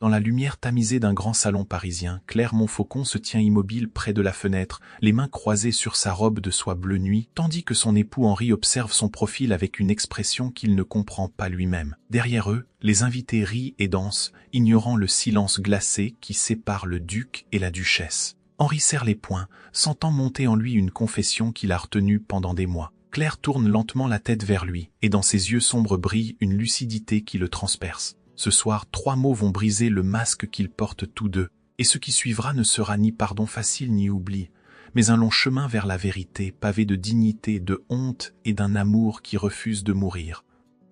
Dans la lumière tamisée d'un grand salon parisien, Claire Montfaucon se tient immobile près de la fenêtre, les mains croisées sur sa robe de soie bleu nuit, tandis que son époux Henri observe son profil avec une expression qu'il ne comprend pas lui-même. Derrière eux, les invités rient et dansent, ignorant le silence glacé qui sépare le duc et la duchesse. Henri serre les poings, sentant monter en lui une confession qu'il a retenue pendant des mois. Claire tourne lentement la tête vers lui, et dans ses yeux sombres brille une lucidité qui le transperce. Ce soir, 3 mots vont briser le masque qu'ils portent tous deux, et ce qui suivra ne sera ni pardon facile ni oubli, mais un long chemin vers la vérité, pavé de dignité, de honte et d'un amour qui refuse de mourir.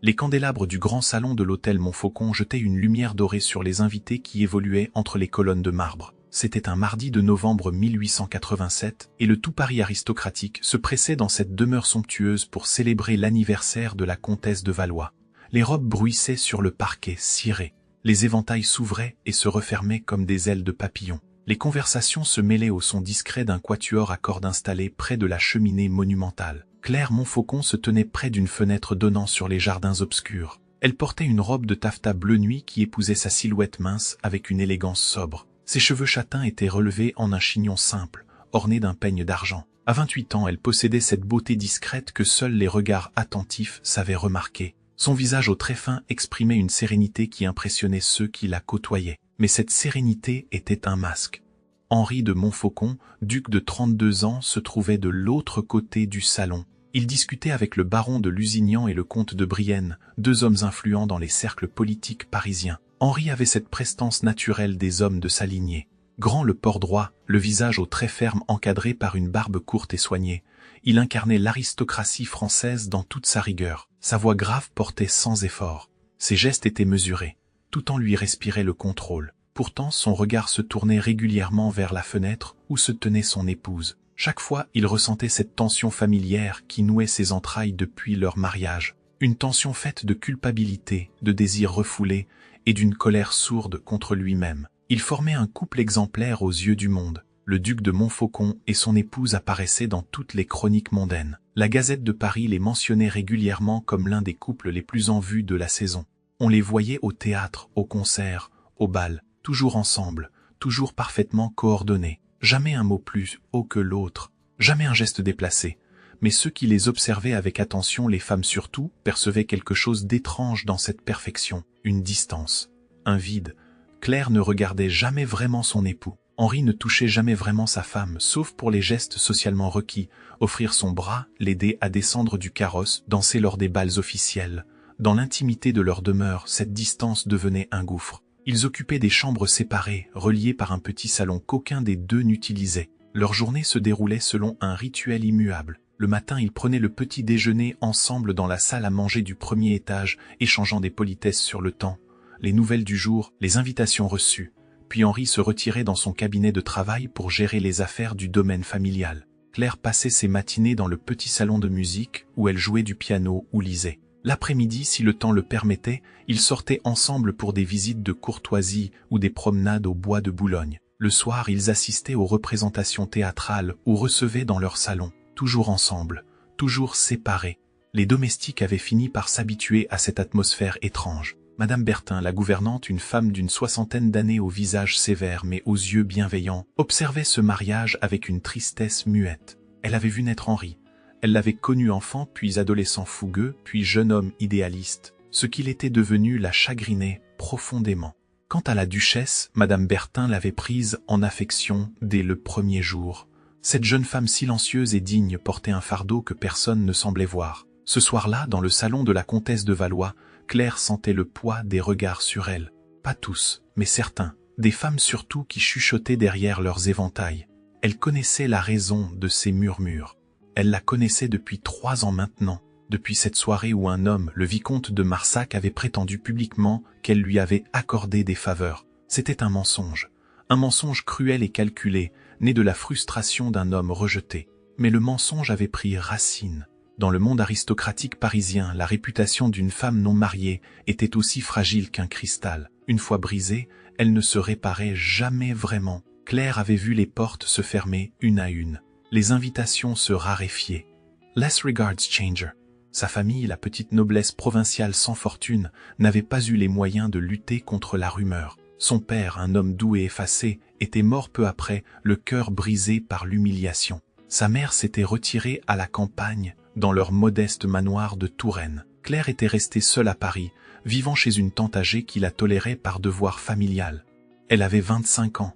Les candélabres du grand salon de l'hôtel Montfaucon jetaient une lumière dorée sur les invités qui évoluaient entre les colonnes de marbre. C'était un mardi de novembre 1887, et le tout Paris aristocratique se pressait dans cette demeure somptueuse pour célébrer l'anniversaire de la comtesse de Valois. Les robes bruissaient sur le parquet ciré. Les éventails s'ouvraient et se refermaient comme des ailes de papillons. Les conversations se mêlaient au son discret d'un quatuor à cordes installé près de la cheminée monumentale. Claire Montfaucon se tenait près d'une fenêtre donnant sur les jardins obscurs. Elle portait une robe de taffetas bleu nuit qui épousait sa silhouette mince avec une élégance sobre. Ses cheveux châtains étaient relevés en un chignon simple, orné d'un peigne d'argent. À 28 ans, elle possédait cette beauté discrète que seuls les regards attentifs savaient remarquer. Son visage au trait fin exprimait une sérénité qui impressionnait ceux qui la côtoyaient. Mais cette sérénité était un masque. Henri de Montfaucon, duc de 32 ans, se trouvait de l'autre côté du salon. Il discutait avec le baron de Lusignan et le comte de Brienne, 2 hommes influents dans les cercles politiques parisiens. Henri avait cette prestance naturelle des hommes de sa lignée. Grand le port droit, le visage au trait ferme encadré par une barbe courte et soignée, il incarnait l'aristocratie française dans toute sa rigueur. Sa voix grave portait sans effort. Ses gestes étaient mesurés. Tout en lui respirait le contrôle. Pourtant, son regard se tournait régulièrement vers la fenêtre où se tenait son épouse. Chaque fois, il ressentait cette tension familière qui nouait ses entrailles depuis leur mariage. Une tension faite de culpabilité, de désirs refoulés et d'une colère sourde contre lui-même. Il formait un couple exemplaire aux yeux du monde. Le duc de Montfaucon et son épouse apparaissaient dans toutes les chroniques mondaines. La Gazette de Paris les mentionnait régulièrement comme l'un des couples les plus en vue de la saison. On les voyait au théâtre, au concert, au bal, toujours ensemble, toujours parfaitement coordonnés. Jamais un mot plus haut que l'autre, jamais un geste déplacé. Mais ceux qui les observaient avec attention, les femmes surtout, percevaient quelque chose d'étrange dans cette perfection, une distance, un vide. Claire ne regardait jamais vraiment son époux. Henri ne touchait jamais vraiment sa femme, sauf pour les gestes socialement requis, offrir son bras, l'aider à descendre du carrosse, danser lors des bals officiels. Dans l'intimité de leur demeure, cette distance devenait un gouffre. Ils occupaient des chambres séparées, reliées par un petit salon qu'aucun des deux n'utilisait. Leur journée se déroulait selon un rituel immuable. Le matin, ils prenaient le petit déjeuner ensemble dans la salle à manger du premier étage, échangeant des politesses sur le temps, les nouvelles du jour, les invitations reçues. Puis Henri se retirait dans son cabinet de travail pour gérer les affaires du domaine familial. Claire passait ses matinées dans le petit salon de musique où elle jouait du piano ou lisait. L'après-midi, si le temps le permettait, ils sortaient ensemble pour des visites de courtoisie ou des promenades au bois de Boulogne. Le soir, ils assistaient aux représentations théâtrales ou recevaient dans leur salon, toujours ensemble, toujours séparés. Les domestiques avaient fini par s'habituer à cette atmosphère étrange. Madame Bertin, la gouvernante, une femme d'une 60aine d'années au visage sévère mais aux yeux bienveillants, observait ce mariage avec une tristesse muette. Elle avait vu naître Henri. Elle l'avait connu enfant, puis adolescent fougueux, puis jeune homme idéaliste. Ce qu'il était devenu la chagrinait profondément. Quant à la duchesse, Madame Bertin l'avait prise en affection dès le premier jour. Cette jeune femme silencieuse et digne portait un fardeau que personne ne semblait voir. Ce soir-là, dans le salon de la comtesse de Valois, Claire sentait le poids des regards sur elle. Pas tous, mais certains. Des femmes surtout qui chuchotaient derrière leurs éventails. Elle connaissait la raison de ces murmures. Elle la connaissait depuis 3 ans maintenant, depuis cette soirée où un homme, le vicomte de Marsac, avait prétendu publiquement qu'elle lui avait accordé des faveurs. C'était un mensonge cruel et calculé, né de la frustration d'un homme rejeté. Mais le mensonge avait pris racine. Dans le monde aristocratique parisien, la réputation d'une femme non mariée était aussi fragile qu'un cristal. Une fois brisée, elle ne se réparait jamais vraiment. Claire avait vu les portes se fermer une à une. Les invitations se raréfiaient. Less regards changer. Sa famille, la petite noblesse provinciale sans fortune, n'avait pas eu les moyens de lutter contre la rumeur. Son père, un homme doux et effacé, était mort peu après, le cœur brisé par l'humiliation. Sa mère s'était retirée à la campagne, dans leur modeste manoir de Touraine. Claire était restée seule à Paris, vivant chez une tante âgée qui la tolérait par devoir familial. Elle avait 25 ans.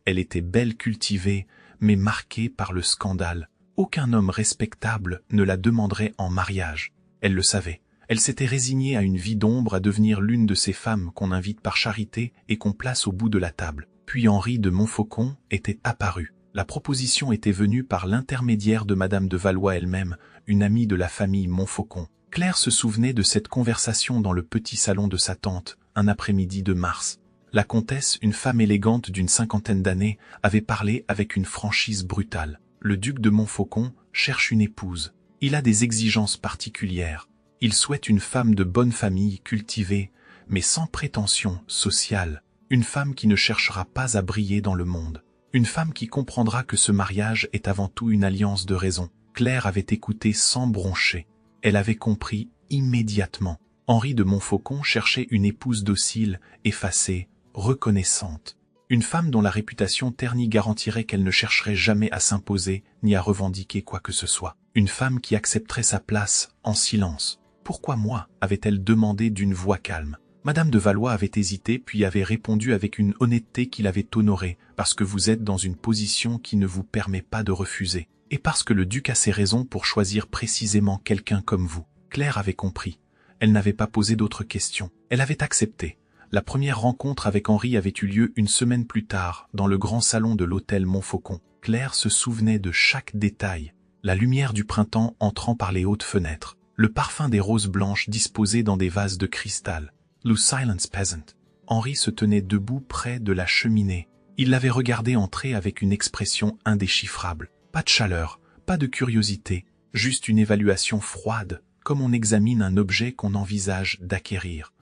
Elle était belle, cultivée, mais marquée par le scandale. Aucun homme respectable ne la demanderait en mariage. Elle le savait. Elle s'était résignée à une vie d'ombre, à devenir l'une de ces femmes qu'on invite par charité et qu'on place au bout de la table. Puis Henri de Montfaucon était apparu. La proposition était venue par l'intermédiaire de Madame de Valois elle-même, une amie de la famille Montfaucon. Claire se souvenait de cette conversation dans le petit salon de sa tante, un après-midi de mars. La comtesse, une femme élégante d'une 50aine d'années, avait parlé avec une franchise brutale. Le duc de Montfaucon cherche une épouse. Il a des exigences particulières. Il souhaite une femme de bonne famille, cultivée, mais sans prétention sociale. Une femme qui ne cherchera pas à briller dans le monde. Une femme qui comprendra que ce mariage est avant tout une alliance de raison. Claire avait écouté sans broncher. Elle avait compris immédiatement. Henri de Montfaucon cherchait une épouse docile, effacée, reconnaissante. Une femme dont la réputation ternie garantirait qu'elle ne chercherait jamais à s'imposer ni à revendiquer quoi que ce soit. Une femme qui accepterait sa place en silence. Pourquoi moi, avait-elle demandé d'une voix calme. Madame de Valois avait hésité puis avait répondu avec une honnêteté qui l'avait honorée, parce que vous êtes dans une position qui ne vous permet pas de refuser, et parce que le duc a ses raisons pour choisir précisément quelqu'un comme vous. Claire avait compris. Elle n'avait pas posé d'autres questions. Elle avait accepté. La première rencontre avec Henri avait eu lieu une semaine plus tard, dans le grand salon de l'hôtel Montfaucon. Claire se souvenait de chaque détail. La lumière du printemps entrant par les hautes fenêtres. Le parfum des roses blanches disposées dans des vases de cristal. Lou Silence Peasant. Henri se tenait debout près de la cheminée. Il l'avait regardé entrer avec une expression indéchiffrable. Pas de chaleur, pas de curiosité, juste une évaluation froide, comme on examine un objet qu'on envisage d'acquérir.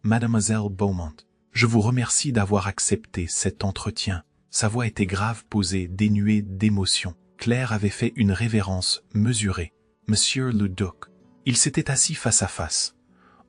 Mademoiselle Beaumont, je vous remercie d'avoir accepté cet entretien. Sa voix était grave, posée, dénuée d'émotion. Claire avait fait une révérence mesurée. Monsieur le duc. Il s'était assis face à face.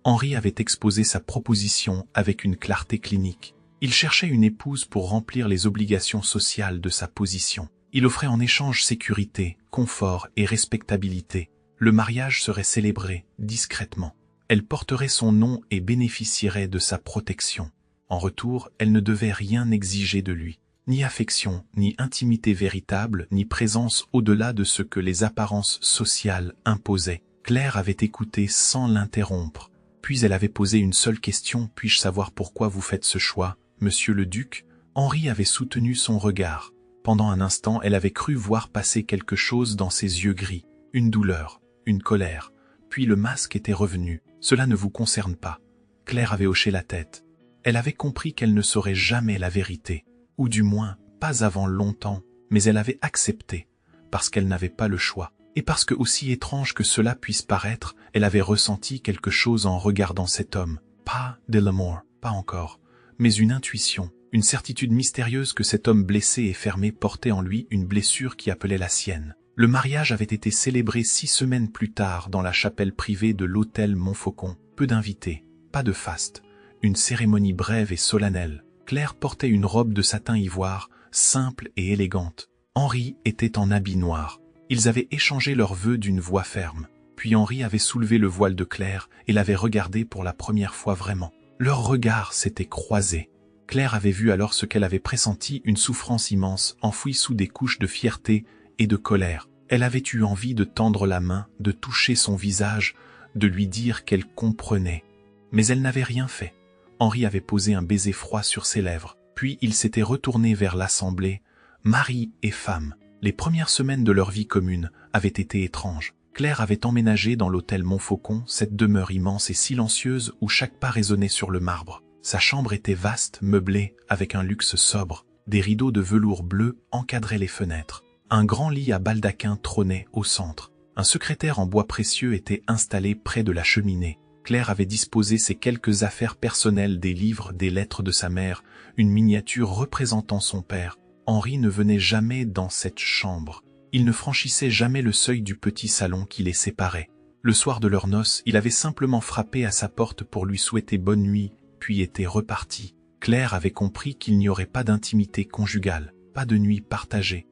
Henri avait exposé sa proposition avec une clarté clinique. Il cherchait une épouse pour remplir les obligations sociales de sa position. Il offrait en échange sécurité, confort et respectabilité. Le mariage serait célébré discrètement. Elle porterait son nom et bénéficierait de sa protection. En retour, elle ne devait rien exiger de lui. Ni affection, ni intimité véritable, ni présence au-delà de ce que les apparences sociales imposaient. Claire avait écouté sans l'interrompre. Puis elle avait posé une seule question. « Puis-je savoir pourquoi vous faites ce choix, monsieur le duc ?» Henri avait soutenu son regard. Pendant un instant, elle avait cru voir passer quelque chose dans ses yeux gris. Une douleur, une colère. Puis le masque était revenu. « Cela ne vous concerne pas. » Claire avait hoché la tête. Elle avait compris qu'elle ne saurait jamais la vérité. Ou du moins, pas avant longtemps. Mais elle avait accepté, parce qu'elle n'avait pas le choix. Et parce que, aussi étrange que cela puisse paraître, elle avait ressenti quelque chose en regardant cet homme. Pas de l'amour, pas encore, mais une intuition, une certitude mystérieuse que cet homme blessé et fermé portait en lui une blessure qui appelait la sienne. Le mariage avait été célébré 6 semaines plus tard dans la chapelle privée de l'hôtel Montfaucon. Peu d'invités, pas de faste, une cérémonie brève et solennelle. Claire portait une robe de satin ivoire, simple et élégante. Henri était en habit noir. Ils avaient échangé leurs vœux d'une voix ferme. Puis Henri avait soulevé le voile de Claire et l'avait regardée pour la première fois vraiment. Leurs regards s'étaient croisés. Claire avait vu alors ce qu'elle avait pressenti, une souffrance immense, enfouie sous des couches de fierté et de colère. Elle avait eu envie de tendre la main, de toucher son visage, de lui dire qu'elle comprenait. Mais elle n'avait rien fait. Henri avait posé un baiser froid sur ses lèvres. Puis il s'était retourné vers l'assemblée, mari et femme. Les premières semaines de leur vie commune avaient été étranges. Claire avait emménagé dans l'hôtel Montfaucon, cette demeure immense et silencieuse où chaque pas résonnait sur le marbre. Sa chambre était vaste, meublée, avec un luxe sobre. Des rideaux de velours bleu encadraient les fenêtres. Un grand lit à baldaquin trônait au centre. Un secrétaire en bois précieux était installé près de la cheminée. Claire avait disposé ses quelques affaires personnelles, des livres, des lettres de sa mère, une miniature représentant son père. Henri ne venait jamais dans cette chambre. Il ne franchissait jamais le seuil du petit salon qui les séparait. Le soir de leurs noces, il avait simplement frappé à sa porte pour lui souhaiter bonne nuit, puis était reparti. Claire avait compris qu'il n'y aurait pas d'intimité conjugale, pas de nuit partagée,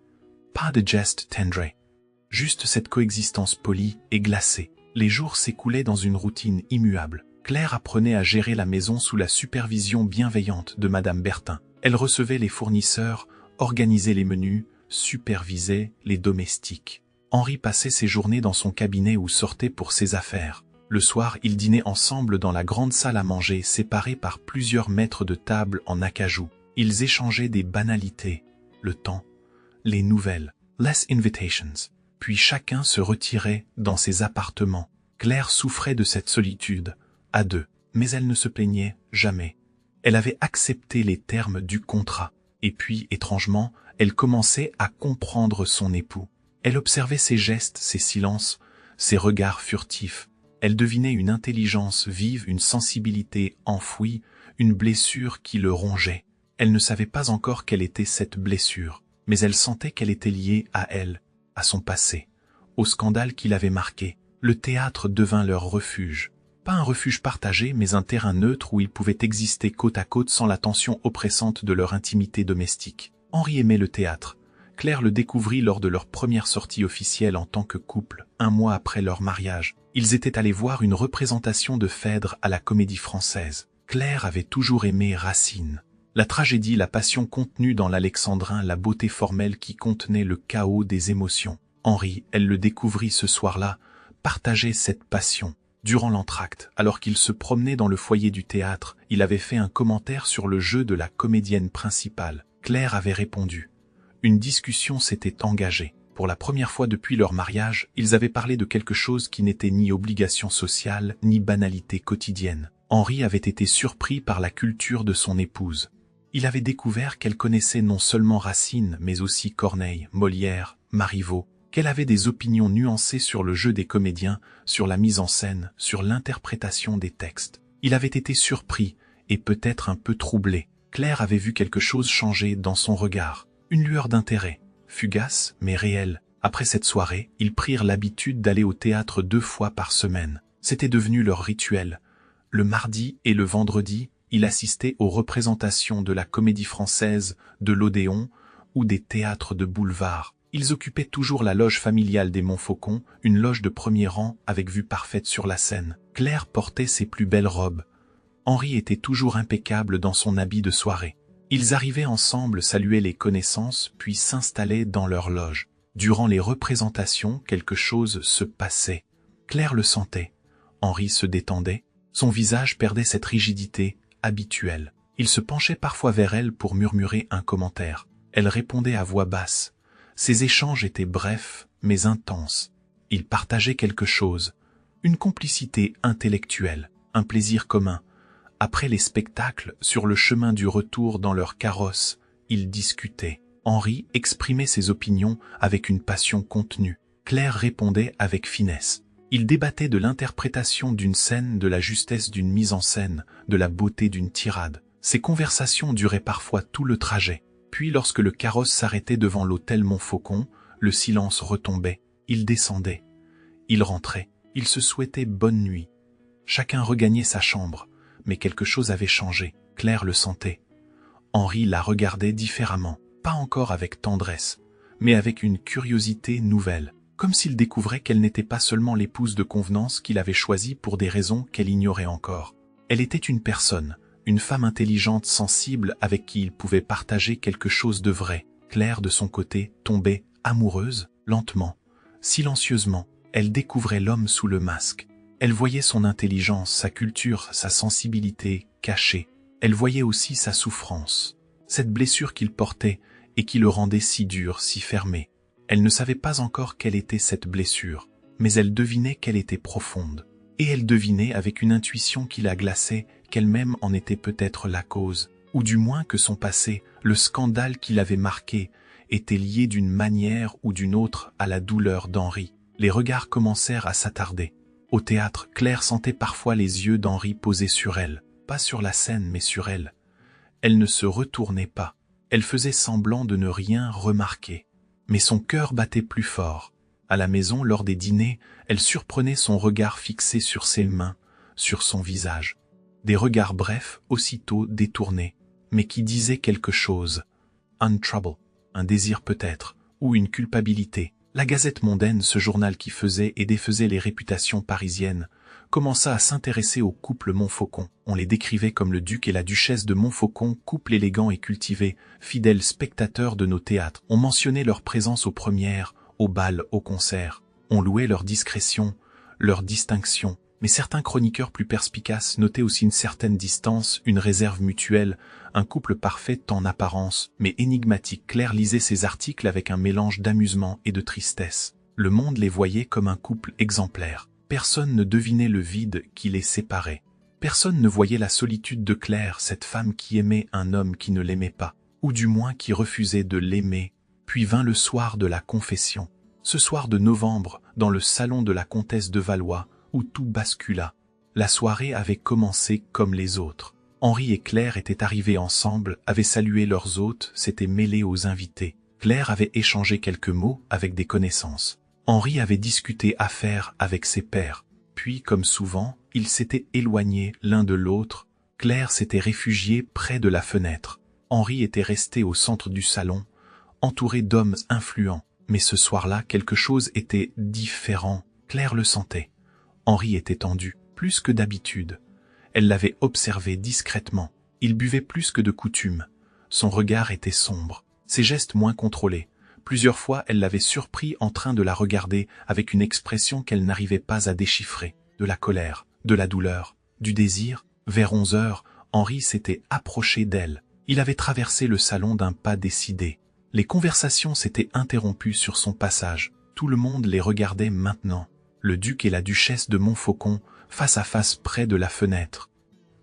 pas de geste tendre. Juste cette coexistence polie et glacée. Les jours s'écoulaient dans une routine immuable. Claire apprenait à gérer la maison sous la supervision bienveillante de Madame Bertin. Elle recevait les fournisseurs, organisait les menus, supervisait les domestiques. Henri passait ses journées dans son cabinet ou sortait pour ses affaires. Le soir, ils dînaient ensemble dans la grande salle à manger, séparée par plusieurs mètres de table en acajou. Ils échangeaient des banalités, le temps, les nouvelles, les invitations. Puis chacun se retirait dans ses appartements. Claire souffrait de cette solitude, à deux, mais elle ne se plaignait jamais. Elle avait accepté les termes du contrat. Et puis, étrangement, elle commençait à comprendre son époux. Elle observait ses gestes, ses silences, ses regards furtifs. Elle devinait une intelligence vive, une sensibilité enfouie, une blessure qui le rongeait. Elle ne savait pas encore quelle était cette blessure, mais elle sentait qu'elle était liée à elle, à son passé, au scandale qui l'avait marqué. Le théâtre devint leur refuge. Pas un refuge partagé, mais un terrain neutre où ils pouvaient exister côte à côte sans la tension oppressante de leur intimité domestique. Henri aimait le théâtre. Claire le découvrit lors de leur première sortie officielle en tant que couple, 1 mois après leur mariage. Ils étaient allés voir une représentation de Phèdre à la Comédie Française. Claire avait toujours aimé Racine. La tragédie, la passion contenue dans l'Alexandrin, la beauté formelle qui contenait le chaos des émotions. Henri, elle le découvrit ce soir-là, partageait cette passion. Durant l'entracte, alors qu'il se promenait dans le foyer du théâtre, il avait fait un commentaire sur le jeu de la comédienne principale. Claire avait répondu. Une discussion s'était engagée. Pour la première fois depuis leur mariage, ils avaient parlé de quelque chose qui n'était ni obligation sociale, ni banalité quotidienne. Henri avait été surpris par la culture de son épouse. Il avait découvert qu'elle connaissait non seulement Racine, mais aussi Corneille, Molière, Marivaux, qu'elle avait des opinions nuancées sur le jeu des comédiens, sur la mise en scène, sur l'interprétation des textes. Il avait été surpris, et peut-être un peu troublé. Claire avait vu quelque chose changer dans son regard. Une lueur d'intérêt, fugace mais réelle. Après cette soirée, ils prirent l'habitude d'aller au théâtre 2 fois par semaine. C'était devenu leur rituel. Le mardi et le vendredi, il assistait aux représentations de la Comédie Française, de l'Odéon ou des théâtres de boulevard. Ils occupaient toujours la loge familiale des Montfaucon, une loge de premier rang avec vue parfaite sur la Seine. Claire portait ses plus belles robes. Henri était toujours impeccable dans son habit de soirée. Ils arrivaient ensemble saluer les connaissances, puis s'installaient dans leur loge. Durant les représentations, quelque chose se passait. Claire le sentait. Henri se détendait. Son visage perdait cette rigidité habituelle. Il se penchait parfois vers elle pour murmurer un commentaire. Elle répondait à voix basse. Ces échanges étaient brefs, mais intenses. Ils partageaient quelque chose. Une complicité intellectuelle, un plaisir commun. Après les spectacles, sur le chemin du retour dans leur carrosse, ils discutaient. Henri exprimait ses opinions avec une passion contenue. Claire répondait avec finesse. Ils débattaient de l'interprétation d'une scène, de la justesse d'une mise en scène, de la beauté d'une tirade. Ces conversations duraient parfois tout le trajet. Puis lorsque le carrosse s'arrêtait devant l'hôtel Montfaucon, le silence retombait. Ils descendaient. Ils rentraient. Ils se souhaitaient bonne nuit. Chacun regagnait sa chambre. Mais quelque chose avait changé. Claire le sentait. Henri la regardait différemment, pas encore avec tendresse, mais avec une curiosité nouvelle, comme s'il découvrait qu'elle n'était pas seulement l'épouse de convenance qu'il avait choisie pour des raisons qu'elle ignorait encore. Elle était une personne, une femme intelligente, sensible, avec qui il pouvait partager quelque chose de vrai. Claire, de son côté, tombait amoureuse, lentement, silencieusement. Elle découvrait l'homme sous le masque. Elle voyait son intelligence, sa culture, sa sensibilité cachée. Elle voyait aussi sa souffrance, cette blessure qu'il portait et qui le rendait si dur, si fermé. Elle ne savait pas encore quelle était cette blessure, mais elle devinait qu'elle était profonde. Et elle devinait avec une intuition qui la glaçait qu'elle-même en était peut-être la cause, ou du moins que son passé, le scandale qui l'avait marqué, était lié d'une manière ou d'une autre à la douleur d'Henri. Les regards commencèrent à s'attarder. Au théâtre, Claire sentait parfois les yeux d'Henri posés sur elle, pas sur la scène mais sur elle. Elle ne se retournait pas, elle faisait semblant de ne rien remarquer. Mais son cœur battait plus fort. À la maison, lors des dîners, elle surprenait son regard fixé sur ses mains, sur son visage. Des regards brefs, aussitôt détournés. mais qui disait quelque chose. Un trouble, un désir peut-être, ou une culpabilité. La Gazette mondaine, ce journal qui faisait et défaisait les réputations parisiennes, commença à s'intéresser au couple Montfaucon. On les décrivait comme le duc et la duchesse de Montfaucon, couple élégant et cultivé, fidèles spectateurs de nos théâtres. On mentionnait leur présence aux premières, aux bals, aux concerts. On louait leur discrétion, leur distinction. Mais certains chroniqueurs plus perspicaces notaient aussi une certaine distance, une réserve mutuelle, un couple parfait en apparence, mais énigmatique. Claire lisait ces articles avec un mélange d'amusement et de tristesse. Le monde les voyait comme un couple exemplaire. Personne ne devinait le vide qui les séparait. Personne ne voyait la solitude de Claire, cette femme qui aimait un homme qui ne l'aimait pas, ou du moins qui refusait de l'aimer. Puis vint le soir de la confession. Ce soir de novembre, dans le salon de la comtesse de Valois, où tout bascula. La soirée avait commencé comme les autres. Henri et Claire étaient arrivés ensemble, avaient salué leurs hôtes, s'étaient mêlés aux invités. Claire avait échangé quelques mots avec des connaissances. Henri avait discuté affaires avec ses pairs. Puis, comme souvent, ils s'étaient éloignés l'un de l'autre. Claire s'était réfugiée près de la fenêtre. Henri était resté au centre du salon, entouré d'hommes influents. Mais ce soir-là, quelque chose était différent. Claire le sentait. Henri était tendu, plus que d'habitude. Elle l'avait observé discrètement. Il buvait plus que de coutume. Son regard était sombre, ses gestes moins contrôlés. Plusieurs fois, elle l'avait surpris en train de la regarder avec une expression qu'elle n'arrivait pas à déchiffrer. De la colère, de la douleur, du désir. Vers 11 heures, Henri s'était approché d'elle. Il avait traversé le salon d'un pas décidé. Les conversations s'étaient interrompues sur son passage. Tout le monde les regardait maintenant. Le duc et la duchesse de Montfaucon, face à face près de la fenêtre.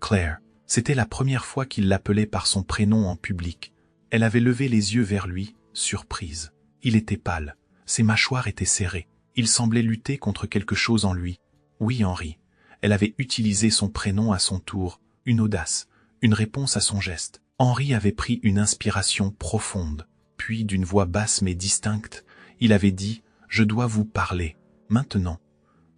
Claire, c'était la première fois qu'il l'appelait par son prénom en public. Elle avait levé les yeux vers lui, surprise. Il était pâle, ses mâchoires étaient serrées. Il semblait lutter contre quelque chose en lui. Oui, Henri. Elle avait utilisé son prénom à son tour, une audace, une réponse à son geste. Henri avait pris une inspiration profonde. Puis, d'une voix basse mais distincte, il avait dit « Je dois vous parler, maintenant ».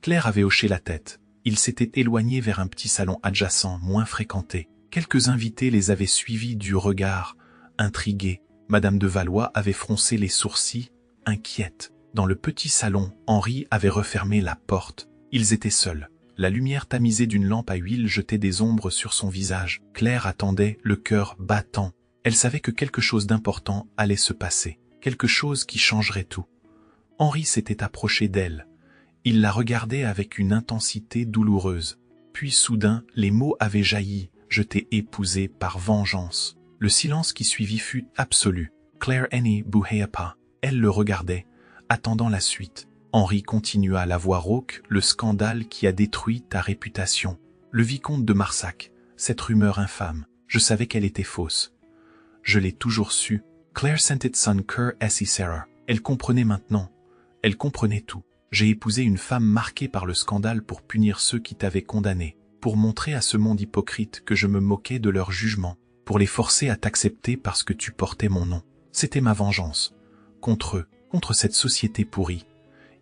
Claire avait hoché la tête. Ils s'étaient éloignés vers un petit salon adjacent, moins fréquenté. Quelques invités les avaient suivis du regard, intrigués. Madame de Valois avait froncé les sourcils, inquiète. Dans le petit salon, Henri avait refermé la porte. Ils étaient seuls. La lumière tamisée d'une lampe à huile jetait des ombres sur son visage. Claire attendait, le cœur battant. Elle savait que quelque chose d'important allait se passer. Quelque chose qui changerait tout. Henri s'était approché d'elle. Il la regardait avec une intensité douloureuse. Puis soudain, les mots avaient jailli. « Je t'ai épousé par vengeance ». Le silence qui suivit fut absolu. Claire n'y bougeait pas. Elle le regardait, attendant la suite. Henri continua, la voix rauque, « Le scandale qui a détruit ta réputation. Le vicomte de Marsac, cette rumeur infâme. Je savais qu'elle était fausse. Je l'ai toujours su. » Claire sentait son cœur si serré. Elle comprenait maintenant. Elle comprenait tout. J'ai épousé une femme marquée par le scandale pour punir ceux qui t'avaient condamné, pour montrer à ce monde hypocrite que je me moquais de leur jugement, pour les forcer à t'accepter parce que tu portais mon nom. C'était ma vengeance. Contre eux, contre cette société pourrie.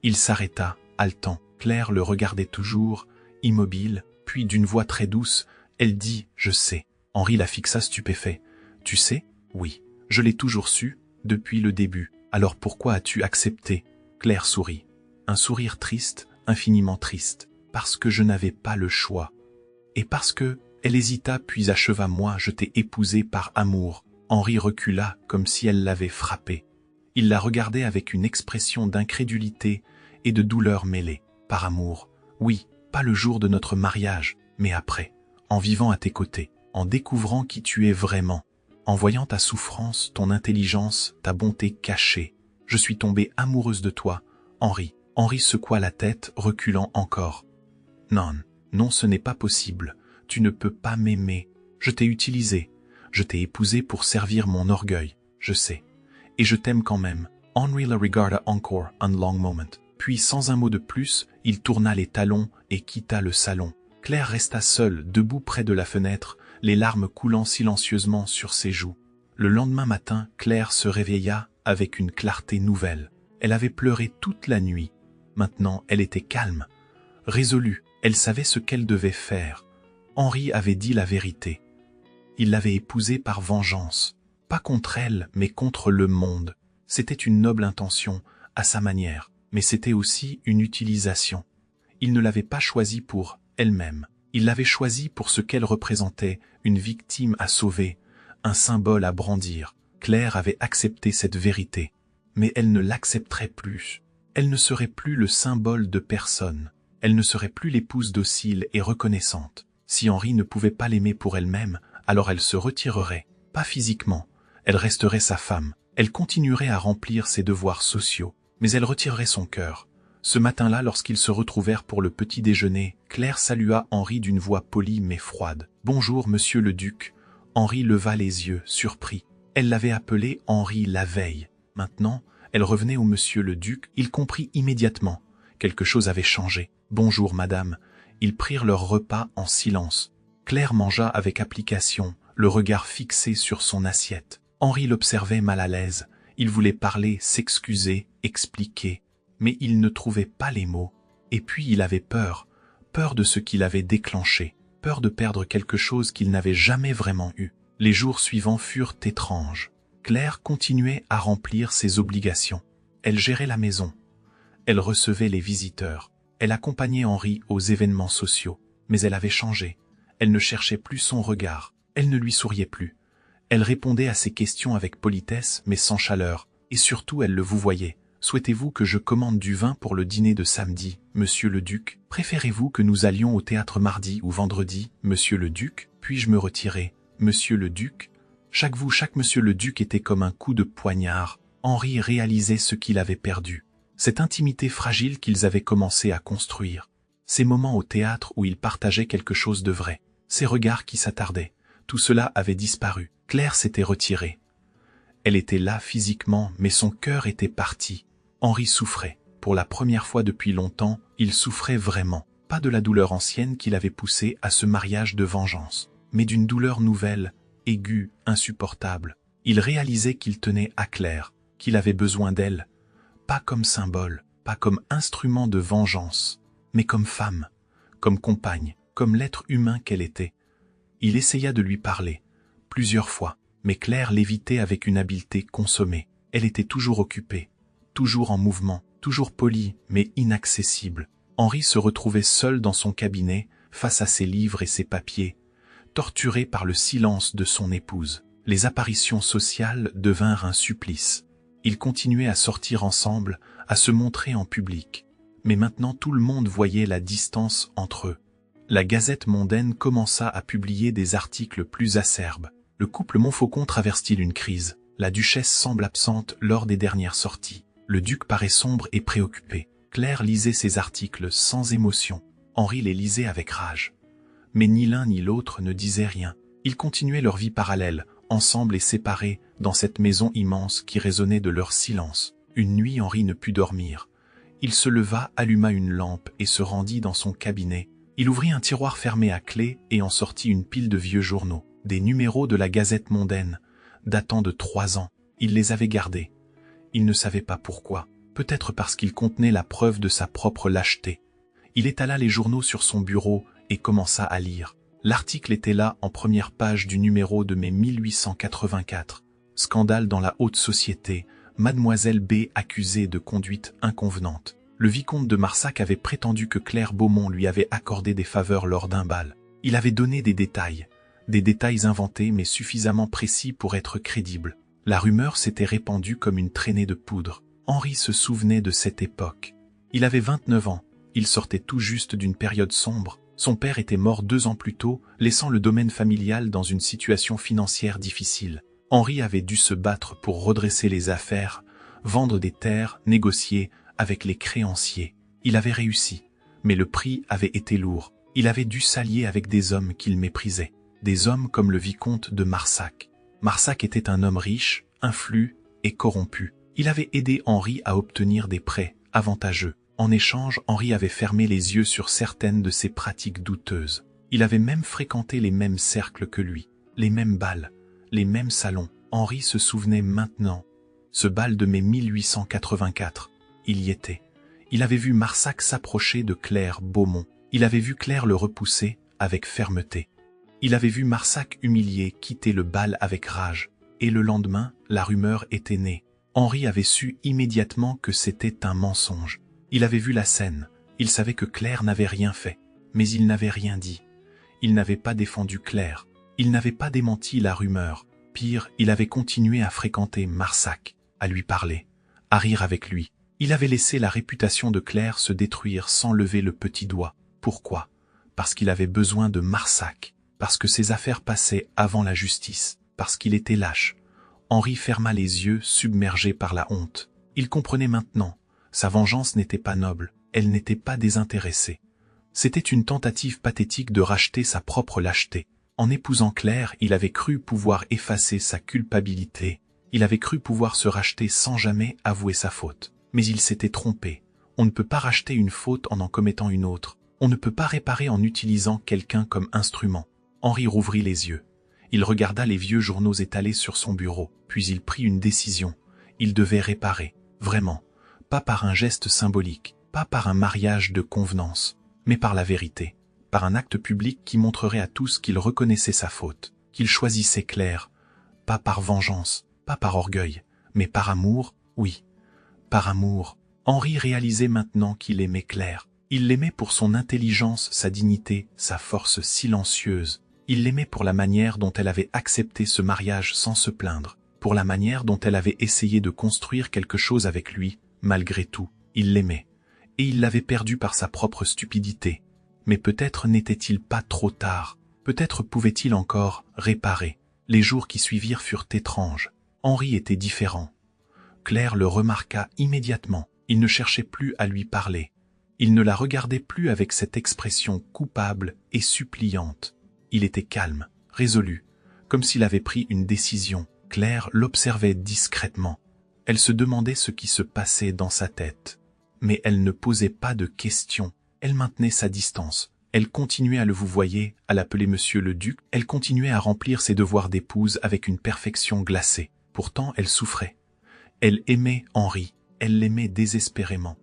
Il s'arrêta, haletant. Claire le regardait toujours, immobile, puis d'une voix très douce, elle dit « Je sais ». Henri la fixa stupéfait. « Tu sais ?»« Oui, je l'ai toujours su, depuis le début. Alors pourquoi as-tu accepté ?» Claire sourit. Un sourire triste, infiniment triste, parce que je n'avais pas le choix. Et parce que, elle hésita puis acheva, « Moi, je t'ai épousé par amour. » Henri recula comme si elle l'avait frappé. Il la regardait avec une expression d'incrédulité et de douleur mêlée. « Par amour, oui, pas le jour de notre mariage, mais après, en vivant à tes côtés, en découvrant qui tu es vraiment, en voyant ta souffrance, ton intelligence, ta bonté cachée. Je suis tombée amoureuse de toi, Henri. » Henri secoua la tête, reculant encore. « Non, non, ce n'est pas possible. Tu ne peux pas m'aimer. Je t'ai utilisé. Je t'ai épousé pour servir mon orgueil, je sais. Et je t'aime quand même. » Henri la regarda encore un long moment. Puis, sans un mot de plus, il tourna les talons et quitta le salon. Claire resta seule, debout près de la fenêtre, les larmes coulant silencieusement sur ses joues. Le lendemain matin, Claire se réveilla avec une clarté nouvelle. Elle avait pleuré toute la nuit. Maintenant, elle était calme, résolue. Elle savait ce qu'elle devait faire. Henri avait dit la vérité. Il l'avait épousée par vengeance. Pas contre elle, mais contre le monde. C'était une noble intention, à sa manière, mais c'était aussi une utilisation. Il ne l'avait pas choisie pour elle-même. Il l'avait choisie pour ce qu'elle représentait, une victime à sauver, un symbole à brandir. Claire avait accepté cette vérité, mais elle ne l'accepterait plus. Elle ne serait plus le symbole de personne. Elle ne serait plus l'épouse docile et reconnaissante. Si Henri ne pouvait pas l'aimer pour elle-même, alors elle se retirerait, pas physiquement. Elle resterait sa femme. Elle continuerait à remplir ses devoirs sociaux, mais elle retirerait son cœur. Ce matin-là, lorsqu'ils se retrouvèrent pour le petit déjeuner, Claire salua Henri d'une voix polie mais froide. « Bonjour, monsieur le duc. » Henri leva les yeux, surpris. Elle l'avait appelé Henri la veille. Maintenant, elle revenait au monsieur le duc. Il comprit immédiatement. Quelque chose avait changé. « Bonjour, madame. » Ils prirent leur repas en silence. Claire mangea avec application, le regard fixé sur son assiette. Henri l'observait mal à l'aise. Il voulait parler, s'excuser, expliquer, mais il ne trouvait pas les mots. Et puis il avait peur, peur de ce qu'il avait déclenché, peur de perdre quelque chose qu'il n'avait jamais vraiment eu. Les jours suivants furent étranges. Claire continuait à remplir ses obligations. Elle gérait la maison. Elle recevait les visiteurs. Elle accompagnait Henri aux événements sociaux. Mais elle avait changé. Elle ne cherchait plus son regard. Elle ne lui souriait plus. Elle répondait à ses questions avec politesse, mais sans chaleur. Et surtout, elle le vouvoyait. « Souhaitez-vous que je commande du vin pour le dîner de samedi, monsieur le duc? Préférez-vous que nous allions au théâtre mardi ou vendredi, monsieur le duc? Puis-je me retirer, monsieur le duc ?» Chaque monsieur le duc était comme un coup de poignard. Henri réalisait ce qu'il avait perdu. Cette intimité fragile qu'ils avaient commencé à construire. Ces moments au théâtre où ils partageaient quelque chose de vrai. Ces regards qui s'attardaient. Tout cela avait disparu. Claire s'était retirée. Elle était là physiquement, mais son cœur était parti. Henri souffrait. Pour la première fois depuis longtemps, il souffrait vraiment. Pas de la douleur ancienne qui l'avait poussé à ce mariage de vengeance, mais d'une douleur nouvelle, aiguë, insupportable. Il réalisait qu'il tenait à Claire, qu'il avait besoin d'elle, pas comme symbole, pas comme instrument de vengeance, mais comme femme, comme compagne, comme l'être humain qu'elle était. Il essaya de lui parler, plusieurs fois, mais Claire l'évitait avec une habileté consommée. Elle était toujours occupée, toujours en mouvement, toujours polie, mais inaccessible. Henri se retrouvait seul dans son cabinet, face à ses livres et ses papiers, torturé par le silence de son épouse. Les apparitions sociales devinrent un supplice. Ils continuaient à sortir ensemble, à se montrer en public. Mais maintenant tout le monde voyait la distance entre eux. La Gazette mondaine commença à publier des articles plus acerbes. Le couple Montfaucon traverse-t-il une crise? La duchesse semble absente lors des dernières sorties. Le duc paraît sombre et préoccupé. Claire lisait ces articles sans émotion. Henri les lisait avec rage. Mais ni l'un ni l'autre ne disaient rien. Ils continuaient leur vie parallèle, ensemble et séparés, dans cette maison immense qui résonnait de leur silence. Une nuit, Henri ne put dormir. Il se leva, alluma une lampe et se rendit dans son cabinet. Il ouvrit un tiroir fermé à clé et en sortit une pile de vieux journaux. Des numéros de la Gazette mondaine, datant de 3 ans. Il les avait gardés. Il ne savait pas pourquoi. Peut-être parce qu'ils contenaient la preuve de sa propre lâcheté. Il étala les journaux sur son bureau et commença à lire. L'article était là en première page du numéro de mai 1884. Scandale dans la haute société. Mademoiselle B accusée de conduite inconvenante. Le vicomte de Marsac avait prétendu que Claire Beaumont lui avait accordé des faveurs lors d'un bal. Il avait donné des détails inventés mais suffisamment précis pour être crédibles. La rumeur s'était répandue comme une traînée de poudre. Henri se souvenait de cette époque. Il avait 29 ans, il sortait tout juste d'une période sombre. Son père était mort 2 ans plus tôt, laissant le domaine familial dans une situation financière difficile. Henri avait dû se battre pour redresser les affaires, vendre des terres, négocier avec les créanciers. Il avait réussi, mais le prix avait été lourd. Il avait dû s'allier avec des hommes qu'il méprisait. Des hommes comme le vicomte de Marsac. Marsac était un homme riche, influent et corrompu. Il avait aidé Henri à obtenir des prêts avantageux. En échange, Henri avait fermé les yeux sur certaines de ses pratiques douteuses. Il avait même fréquenté les mêmes cercles que lui, les mêmes bals, les mêmes salons. Henri se souvenait maintenant. Ce bal de mai 1884, il y était. Il avait vu Marsac s'approcher de Claire Beaumont. Il avait vu Claire le repousser avec fermeté. Il avait vu Marsac humilié quitter le bal avec rage. Et le lendemain, la rumeur était née. Henri avait su immédiatement que c'était un mensonge. Il avait vu la scène. Il savait que Claire n'avait rien fait. Mais il n'avait rien dit. Il n'avait pas défendu Claire. Il n'avait pas démenti la rumeur. Pire, il avait continué à fréquenter Marsac, à lui parler, à rire avec lui. Il avait laissé la réputation de Claire se détruire sans lever le petit doigt. Pourquoi? Parce qu'il avait besoin de Marsac. Parce que ses affaires passaient avant la justice. Parce qu'il était lâche. Henri ferma les yeux, submergé par la honte. Il comprenait maintenant. Sa vengeance n'était pas noble. Elle n'était pas désintéressée. C'était une tentative pathétique de racheter sa propre lâcheté. En épousant Claire, il avait cru pouvoir effacer sa culpabilité. Il avait cru pouvoir se racheter sans jamais avouer sa faute. Mais il s'était trompé. On ne peut pas racheter une faute en commettant une autre. On ne peut pas réparer en utilisant quelqu'un comme instrument. Henri rouvrit les yeux. Il regarda les vieux journaux étalés sur son bureau, puis il prit une décision. Il devait réparer, vraiment. Pas par un geste symbolique, pas par un mariage de convenance, mais par la vérité. Par un acte public qui montrerait à tous qu'il reconnaissait sa faute, qu'il choisissait Claire. Pas par vengeance, pas par orgueil, mais par amour, oui. Par amour. Henri réalisait maintenant qu'il aimait Claire. Il l'aimait pour son intelligence, sa dignité, sa force silencieuse. Il l'aimait pour la manière dont elle avait accepté ce mariage sans se plaindre, pour la manière dont elle avait essayé de construire quelque chose avec lui, malgré tout. Il l'aimait. Et il l'avait perdu par sa propre stupidité. Mais peut-être n'était-il pas trop tard. Peut-être pouvait-il encore réparer. Les jours qui suivirent furent étranges. Henri était différent. Claire le remarqua immédiatement. Il ne cherchait plus à lui parler. Il ne la regardait plus avec cette expression coupable et suppliante. Il était calme, résolu, comme s'il avait pris une décision. Claire l'observait discrètement. Elle se demandait ce qui se passait dans sa tête. Mais elle ne posait pas de questions. Elle maintenait sa distance. Elle continuait à le vouvoyer, à l'appeler Monsieur le Duc. Elle continuait à remplir ses devoirs d'épouse avec une perfection glacée. Pourtant, elle souffrait. Elle aimait Henri. Elle l'aimait désespérément.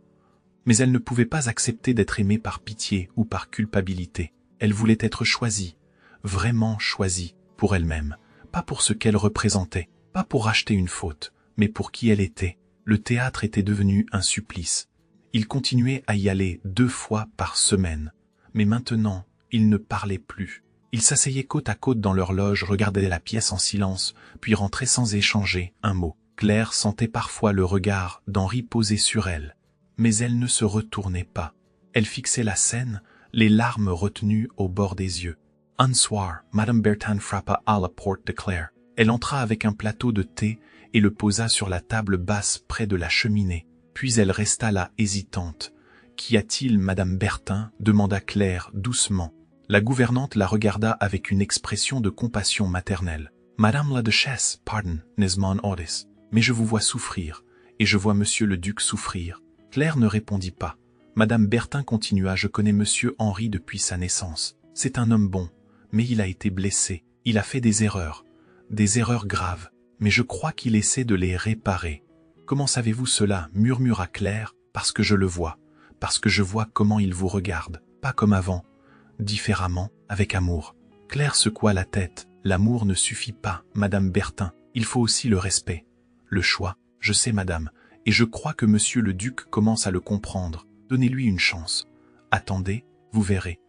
Mais elle ne pouvait pas accepter d'être aimée par pitié ou par culpabilité. Elle voulait être choisie, vraiment choisie, pour elle-même. Pas pour ce qu'elle représentait, pas pour racheter une faute, mais pour qui elle était. Le théâtre était devenu un supplice. Il continuait à y aller 2 fois par semaine. Mais maintenant, il ne parlait plus. Ils s'asseyaient côte à côte dans leur loge, regardaient la pièce en silence, puis rentraient sans échanger un mot. Claire sentait parfois le regard d'Henri posé sur elle. Mais elle ne se retournait pas. Elle fixait la scène, les larmes retenues au bord des yeux. Un soir, Madame Bertin frappa à la porte de Claire. Elle entra avec un plateau de thé et le posa sur la table basse près de la cheminée. Puis elle resta là, hésitante. « Qu'y a-t-il, Madame Bertin » demanda Claire doucement. La gouvernante la regarda avec une expression de compassion maternelle. « Madame la Duchesse, pardon, Nesmond Otis, mais je vous vois souffrir, et je vois Monsieur le Duc souffrir. » Claire ne répondit pas. Madame Bertin continua. « Je connais Monsieur Henri depuis sa naissance. C'est un homme bon, mais il a été blessé. Il a fait des erreurs graves, mais je crois qu'il essaie de les réparer. » « Comment savez-vous cela » murmura Claire. « Parce que je le vois, parce que je vois comment il vous regarde, pas comme avant, différemment, avec amour. » Claire secoua la tête. « L'amour ne suffit pas, Madame Bertin. Il faut aussi le respect. Le choix, je sais, Madame, et je crois que Monsieur le Duc commence à le comprendre. Donnez-lui une chance. Attendez, vous verrez. »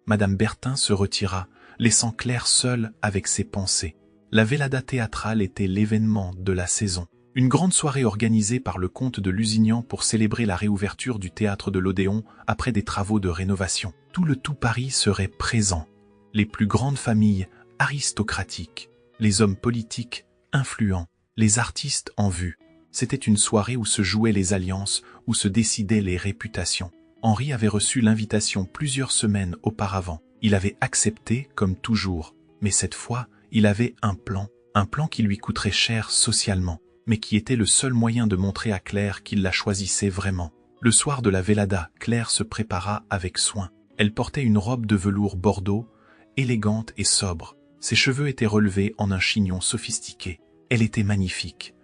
Madame Bertin se retira, laissant Claire seule avec ses pensées. La Vélada théâtrale était l'événement de la saison. Une grande soirée organisée par le comte de Lusignan pour célébrer la réouverture du théâtre de l'Odéon après des travaux de rénovation. Tout Paris serait présent. Les plus grandes familles aristocratiques, les hommes politiques influents, les artistes en vue. C'était une soirée où se jouaient les alliances, où se décidaient les réputations. Henri avait reçu l'invitation plusieurs semaines auparavant. Il avait accepté comme toujours. Mais cette fois, il avait un plan qui lui coûterait cher socialement, mais qui était le seul moyen de montrer à Claire qu'il la choisissait vraiment. Le soir de la Vélada, Claire se prépara avec soin. Elle portait une robe de velours bordeaux, élégante et sobre. Ses cheveux étaient relevés en un chignon sophistiqué. Elle était magnifique.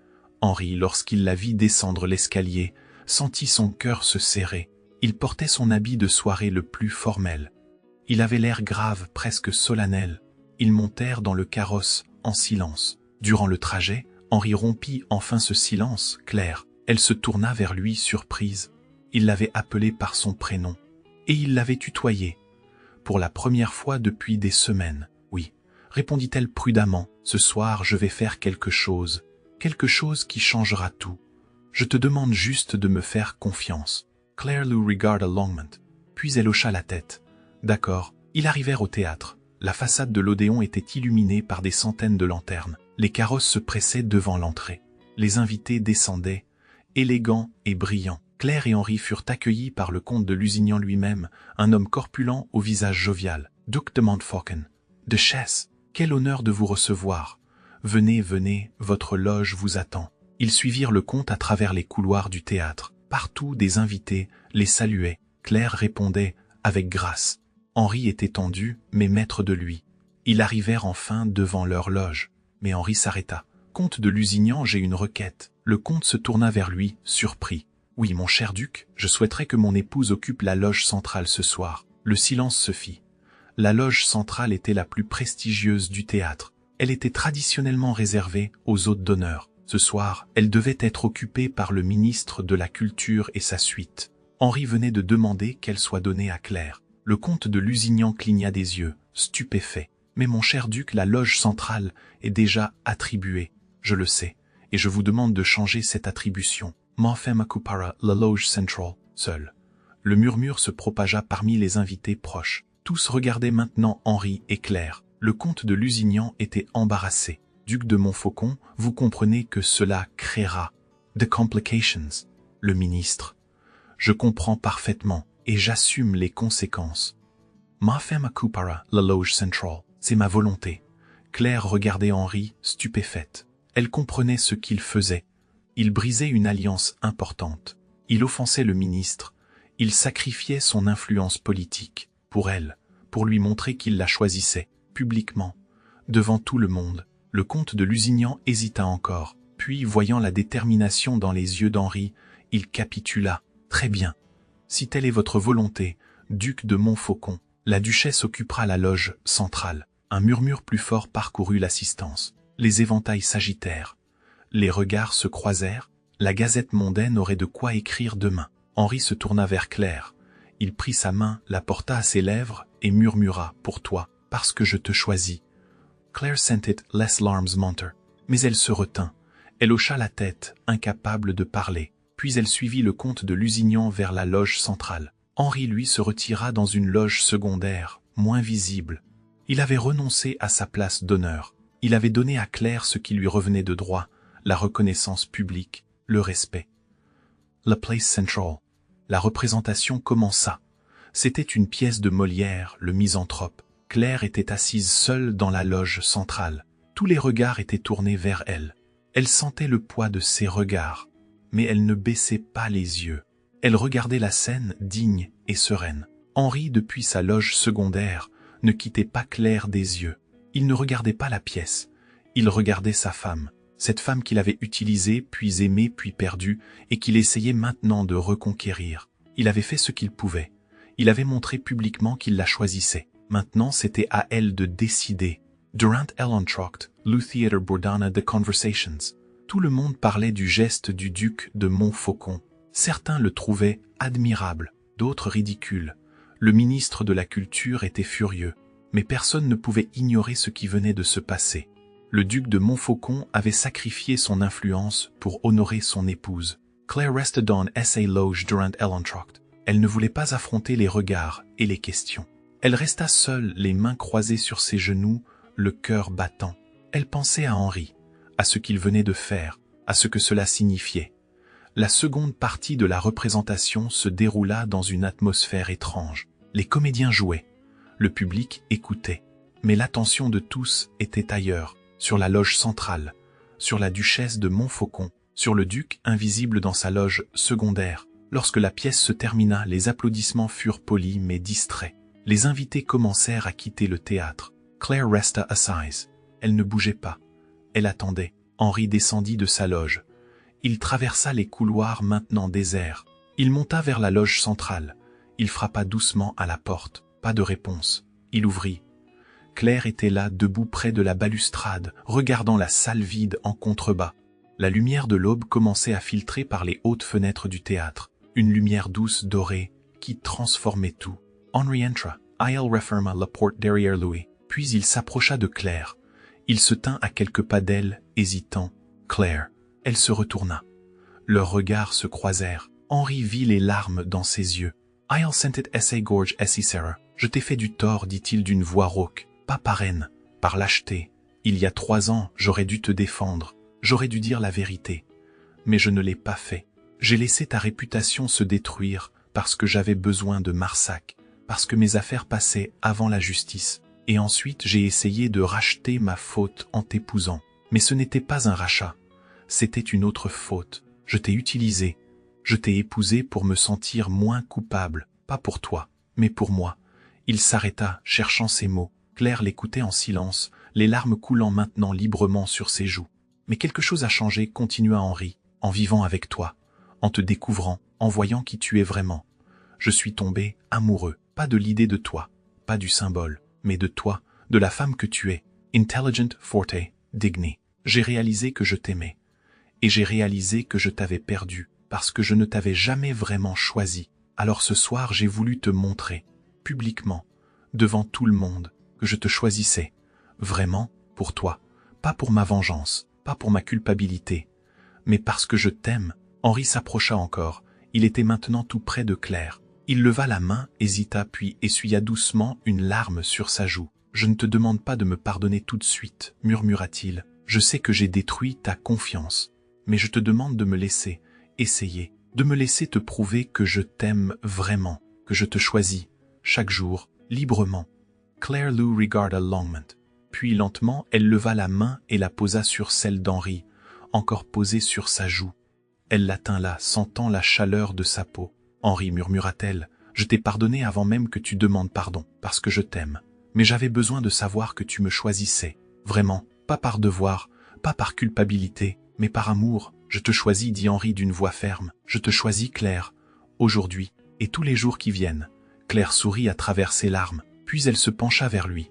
Henri, lorsqu'il la vit descendre l'escalier, sentit son cœur se serrer. Il portait son habit de soirée le plus formel. Il avait l'air grave, presque solennel. Ils montèrent dans le carrosse, en silence. Durant le trajet, Henri rompit enfin ce silence. Claire, elle se tourna vers lui surprise. Il l'avait appelée par son prénom. Et il l'avait tutoyée. Pour la première fois depuis des semaines. Oui, répondit-elle prudemment. Ce soir, je vais faire quelque chose qui changera tout. Je te demande juste de me faire confiance. Claire le regarda longuement, puis elle hocha la tête. D'accord, ils arrivèrent au théâtre. La façade de l'Odéon était illuminée par des centaines de lanternes. Les carrosses se pressaient devant l'entrée. Les invités descendaient, élégants et brillants. Claire et Henri furent accueillis par le comte de Lusignan lui-même, un homme corpulent au visage jovial. « Duc de Montfaucon, de Chesse, quel honneur de vous recevoir. Venez, venez, votre loge vous attend. » Ils suivirent le comte à travers les couloirs du théâtre. Partout, des invités les saluaient. Claire répondait avec grâce. Henri était tendu, mais maître de lui. Ils arrivèrent enfin devant leur loge. Mais Henri s'arrêta. « Comte de Lusignan, j'ai une requête. » Le comte se tourna vers lui, surpris. « Oui, mon cher duc, je souhaiterais que mon épouse occupe la loge centrale ce soir. » Le silence se fit. La loge centrale était la plus prestigieuse du théâtre. Elle était traditionnellement réservée aux hôtes d'honneur. Ce soir, elle devait être occupée par le ministre de la Culture et sa suite. Henri venait de demander qu'elle soit donnée à Claire. Le comte de Lusignan cligna des yeux, stupéfait. « Mais mon cher duc, la loge centrale est déjà attribuée. Je le sais, et je vous demande de changer cette attribution. M'en m'occupera la loge centrale, seule. » Le murmure se propagea parmi les invités proches. Tous regardaient maintenant Henri et Claire. Le comte de Lusignan était embarrassé. « Duc de Montfaucon, vous comprenez que cela créera des complications. » Le ministre. « Je comprends parfaitement, et j'assume les conséquences. Ma femme occupera la loge centrale. C'est ma volonté. » Claire regardait Henri, stupéfaite. Elle comprenait ce qu'il faisait. Il brisait une alliance importante. Il offensait le ministre. Il sacrifiait son influence politique. Pour elle, pour lui montrer qu'il la choisissait, publiquement, devant tout le monde. Le comte de Lusignan hésita encore. Puis, voyant la détermination dans les yeux d'Henri, il capitula. « Très bien. Si telle est votre volonté, duc de Montfaucon, la duchesse occupera la loge centrale. » Un murmure plus fort parcourut l'assistance. Les éventails s'agitèrent. Les regards se croisèrent. La gazette mondaine aurait de quoi écrire demain. Henri se tourna vers Claire. Il prit sa main, la porta à ses lèvres et murmura « Pour toi, parce que je te choisis. » Claire sentit les larmes monter. Mais elle se retint. Elle hocha la tête, incapable de parler. Puis elle suivit le comte de Lusignan vers la loge centrale. Henri, lui, se retira dans une loge secondaire, moins visible. Il avait renoncé à sa place d'honneur. Il avait donné à Claire ce qui lui revenait de droit, la reconnaissance publique, le respect. La place centrale. La représentation commença. C'était une pièce de Molière, le misanthrope. Claire était assise seule dans la loge centrale. Tous les regards étaient tournés vers elle. Elle sentait le poids de ces regards, mais elle ne baissait pas les yeux. Elle regardait la scène digne et sereine. Henri, depuis sa loge secondaire, ne quittait pas Claire des yeux. Il ne regardait pas la pièce. Il regardait sa femme. Cette femme qu'il avait utilisée, puis aimée, puis perdue, et qu'il essayait maintenant de reconquérir. Il avait fait ce qu'il pouvait. Il avait montré publiquement qu'il la choisissait. Maintenant, c'était à elle de décider. Durant l'entracte, le théâtre bourdonna de conversations. Tout le monde parlait du geste du duc de Montfaucon. Certains le trouvaient admirable, d'autres ridicule. Le ministre de la Culture était furieux, mais personne ne pouvait ignorer ce qui venait de se passer. Le duc de Montfaucon avait sacrifié son influence pour honorer son épouse. Claire restait dans sa loge durant l'entracte. Elle ne voulait pas affronter les regards et les questions. Elle resta seule, les mains croisées sur ses genoux, le cœur battant. Elle pensait à Henri, à ce qu'il venait de faire, à ce que cela signifiait. La seconde partie de la représentation se déroula dans une atmosphère étrange. Les comédiens jouaient, le public écoutait, mais l'attention de tous était ailleurs, sur la loge centrale, sur la duchesse de Montfaucon, sur le duc invisible dans sa loge secondaire. Lorsque la pièce se termina, les applaudissements furent polis mais distraits. Les invités commencèrent à quitter le théâtre. Claire resta assise. Elle ne bougeait pas. Elle attendait. Henri descendit de sa loge. Il traversa les couloirs maintenant déserts. Il monta vers la loge centrale. Il frappa doucement à la porte. Pas de réponse. Il ouvrit. Claire était là, debout près de la balustrade, regardant la salle vide en contrebas. La lumière de l'aube commençait à filtrer par les hautes fenêtres du théâtre, une lumière douce dorée qui transformait tout. Henry entra. Il referma la porte derrière lui, puis il s'approcha de Claire. Il se tint à quelques pas d'elle, hésitant. Claire. Elle se retourna. Leurs regards se croisèrent. Henry vit les larmes dans ses yeux. Il sentit essa gorge essi Sarah. Je t'ai fait du tort, dit-il d'une voix rauque. Pas par haine, par lâcheté. Il y a 3 ans, j'aurais dû te défendre. J'aurais dû dire la vérité. Mais je ne l'ai pas fait. J'ai laissé ta réputation se détruire parce que j'avais besoin de Marsac, parce que mes affaires passaient avant la justice. Et ensuite, j'ai essayé de racheter ma faute en t'épousant. Mais ce n'était pas un rachat. C'était une autre faute. Je t'ai utilisé. Je t'ai épousé pour me sentir moins coupable. Pas pour toi, mais pour moi. Il s'arrêta, cherchant ses mots. Claire l'écoutait en silence, les larmes coulant maintenant librement sur ses joues. Mais quelque chose a changé, continua Henry, en vivant avec toi, en te découvrant, en voyant qui tu es vraiment. Je suis tombé amoureux, pas de l'idée de toi, pas du symbole, mais de toi, de la femme que tu es, intelligent, forte, digne. J'ai réalisé que je t'aimais. Et j'ai réalisé que je t'avais perdu, parce que je ne t'avais jamais vraiment choisi. Alors ce soir, j'ai voulu te montrer, publiquement, devant tout le monde, que je te choisissais, vraiment, pour toi, pas pour ma vengeance, pas pour ma culpabilité, mais parce que je t'aime. Henry s'approcha encore, il était maintenant tout près de Claire. Il leva la main, hésita puis essuya doucement une larme sur sa joue. « Je ne te demande pas de me pardonner tout de suite, murmura-t-il. Je sais que j'ai détruit ta confiance, mais je te demande de me laisser essayer, de me laisser te prouver que je t'aime vraiment, que je te choisis, chaque jour, librement. » Claire Lou regarda longuement. Puis lentement, elle leva la main et la posa sur celle d'Henry, encore posée sur sa joue. Elle la tint là, sentant la chaleur de sa peau. « Henry, murmura-t-elle, je t'ai pardonné avant même que tu demandes pardon, parce que je t'aime. Mais j'avais besoin de savoir que tu me choisissais. Vraiment, pas par devoir, pas par culpabilité, mais par amour. Je te choisis, dit Henry d'une voix ferme. Je te choisis, Claire, aujourd'hui, et tous les jours qui viennent. » Claire sourit à travers ses larmes, puis elle se pencha vers lui.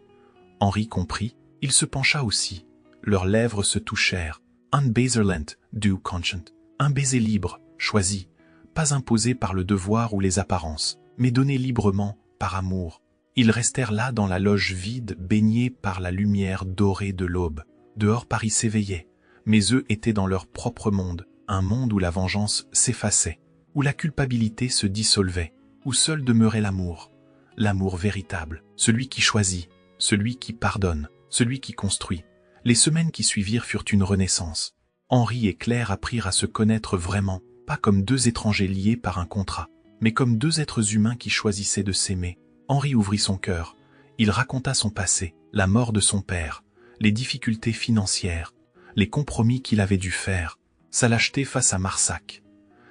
Henry comprit, il se pencha aussi. Leurs lèvres se touchèrent. Un baiser lent, du conscient. Un baiser libre, choisi, pas imposé par le devoir ou les apparences, mais donné librement, par amour. Ils restèrent là dans la loge vide, baignés par la lumière dorée de l'aube. Dehors Paris s'éveillait, mais eux étaient dans leur propre monde, un monde où la vengeance s'effaçait, où la culpabilité se dissolvait, où seul demeurait l'amour. L'amour véritable, celui qui choisit, celui qui pardonne, celui qui construit. Les semaines qui suivirent furent une renaissance. Henry et Claire apprirent à se connaître vraiment, pas comme 2 étrangers liés par un contrat, mais comme 2 êtres humains qui choisissaient de s'aimer. Henry ouvrit son cœur. Il raconta son passé, la mort de son père, les difficultés financières, les compromis qu'il avait dû faire, sa lâcheté face à Marsac,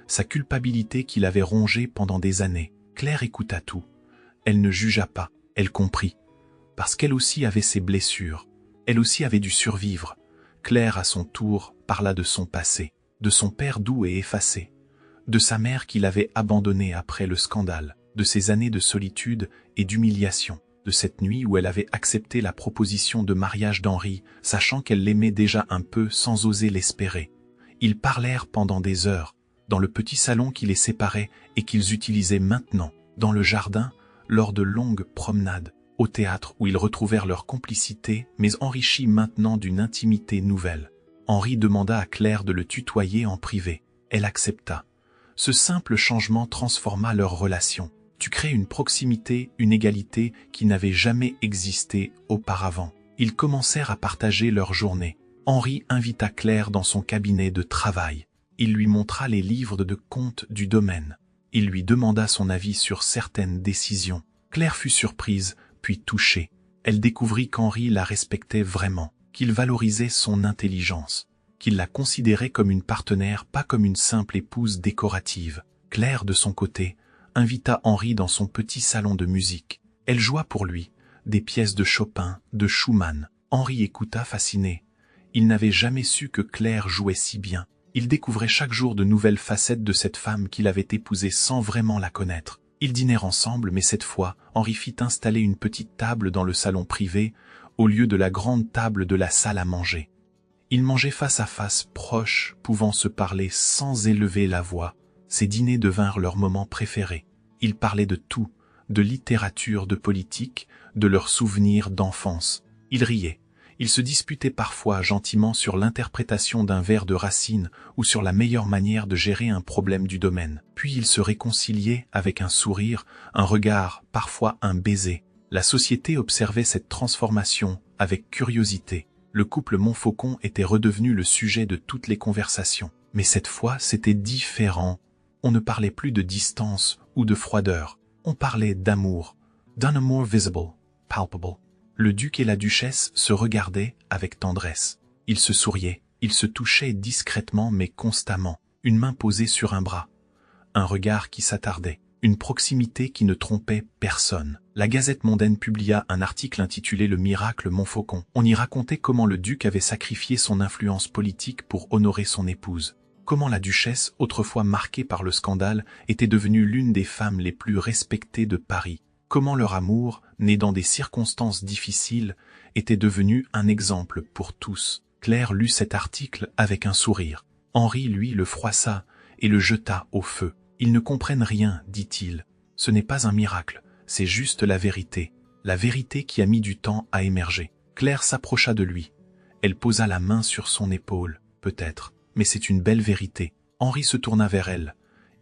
sa culpabilité qu'il avait rongée pendant des années. Claire écouta tout. Elle ne jugea pas, elle comprit. Parce qu'elle aussi avait ses blessures, elle aussi avait dû survivre. Claire, à son tour, parla de son passé, de son père doux et effacé, de sa mère qu'il avait abandonnée après le scandale, de ses années de solitude et d'humiliation, de cette nuit où elle avait accepté la proposition de mariage d'Henry, sachant qu'elle l'aimait déjà un peu sans oser l'espérer. Ils parlèrent pendant des heures, dans le petit salon qui les séparait et qu'ils utilisaient maintenant, dans le jardin, lors de longues promenades, au théâtre où ils retrouvèrent leur complicité, mais enrichie maintenant d'une intimité nouvelle. Henry demanda à Claire de le tutoyer en privé. Elle accepta. Ce simple changement transforma leur relation. Tu crées une proximité, une égalité qui n'avait jamais existé auparavant. Ils commencèrent à partager leur journée. Henry invita Claire dans son cabinet de travail. Il lui montra les livres de comptes du domaine. Il lui demanda son avis sur certaines décisions. Claire fut surprise, puis touchée. Elle découvrit qu'Henry la respectait vraiment, qu'il valorisait son intelligence, qu'il la considérait comme une partenaire, pas comme une simple épouse décorative. Claire, de son côté, invita Henry dans son petit salon de musique. Elle joua pour lui des pièces de Chopin, de Schumann. Henry écouta fasciné. Il n'avait jamais su que Claire jouait si bien. Il découvrait chaque jour de nouvelles facettes de cette femme qu'il avait épousée sans vraiment la connaître. Ils dînèrent ensemble, mais cette fois, Henry fit installer une petite table dans le salon privé, au lieu de la grande table de la salle à manger. Ils mangeaient face à face, proches, pouvant se parler sans élever la voix. Ces dîners devinrent leurs moments préférés. Ils parlaient de tout, de littérature, de politique, de leurs souvenirs d'enfance. Ils riaient. Ils se disputaient parfois gentiment sur l'interprétation d'un vers de Racine ou sur la meilleure manière de gérer un problème du domaine. Puis ils se réconciliaient avec un sourire, un regard, parfois un baiser. La société observait cette transformation avec curiosité. Le couple Montfaucon était redevenu le sujet de toutes les conversations. Mais cette fois, c'était différent. On ne parlait plus de distance ou de froideur. On parlait d'amour, d'un amour visible, palpable. Le duc et la duchesse se regardaient avec tendresse. Ils se souriaient, ils se touchaient discrètement mais constamment, une main posée sur un bras, un regard qui s'attardait, une proximité qui ne trompait personne. La Gazette mondaine publia un article intitulé « Le miracle Montfaucon ». On y racontait comment le duc avait sacrifié son influence politique pour honorer son épouse. Comment la duchesse, autrefois marquée par le scandale, était devenue l'une des femmes les plus respectées de Paris. Comment leur amour, né dans des circonstances difficiles, était devenu un exemple pour tous. Claire lut cet article avec un sourire. Henri, lui, le froissa et le jeta au feu. « Ils ne comprennent rien, dit-il. Ce n'est pas un miracle, c'est juste la vérité qui a mis du temps à émerger. » Claire s'approcha de lui. Elle posa la main sur son épaule. « Peut-être, mais c'est une belle vérité. » Henri se tourna vers elle.